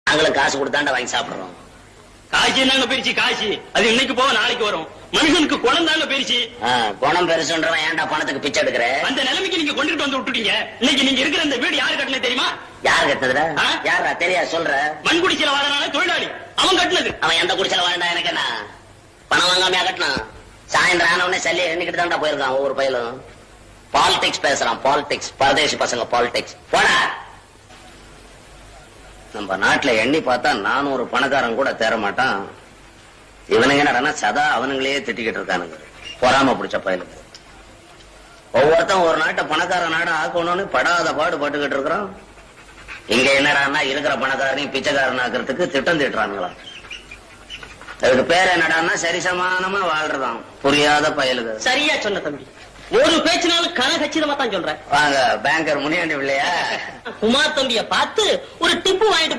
நாங்களும் காசு கொடுத்தாண்ட வாங்கி சாப்பிடுறோம். காசி என்னங்க பெருச்சு காசி? அது இன்னைக்கு போக நாளைக்கு வரும். மனுஷனுக்கு குணம் தாங்க பெருச்சு. குணம் பெருசுன்றவன் ஏன்டா பணத்துக்கு பிச்சை எடுக்கிற? அந்த நிலைமைக்கு நீங்க கொண்டுட்டு வந்து விட்டுட்டீங்க. இன்னைக்கு நீங்க இருக்கிற இந்த வீடு யாரு கட்டினது தெரியுமா? யார் கட்டினதுடா? யாரா தெரியாது சொல்ற? மண் குடிச்சல வாழனால தொழிலாளி அவன் கட்டினது. அவன் எந்த குடிச்சல வாழண்டா எனக்கு என்ன? பணம் வாங்காமையா கட்டினான்? சாயந்தரம் ஆனவனே சல்லி எண்ணிக்கிட்டு தான்டா போயிருக்கான் ஒவ்வொரு பயிலும். பாலிடிக்ஸ் பேசுறான், பாலிடிக்ஸ். பரதேசி பசங்க பாலிடிக்ஸ். போடா. நம்ம நாட்டுல எண்ணி பார்த்தா 400 பணக்காரன் கூட தேர மாட்டான். இவனுங்க என்னடா சதா அவனுங்களே திட்டிக்கிட்டு இருக்கானுங்க. பொறாம பிடிச்ச பயலுக்கு. ஒவ்வொருத்தன் ஒரு நாட்டை பணக்கார நாடு ஆக்கணும்னு படாத பாடு பட்டுக்கிட்டு இருக்கிறான். இங்க என்னடான்னா இருக்கிற பணக்காரனையும் பிச்சைக்காரன் ஆக்குறதுக்கு திட்டம் திட்டுறானுங்களா? அதுக்கு பேர் என்னடான்னா சரிசமானமா வாழ்றதான் புரியாத பயலுக்கு. சரியா சொன்ன தம்பி. ஒரு பேச்சினாலும் கனகச்சிதமா தான் சொல்றேன். வாங்க பேங்கர் முனியாண்டி இல்லையா? குமார் தம்பிய பார்த்து ஒரு டிப்பு வாங்கிட்டு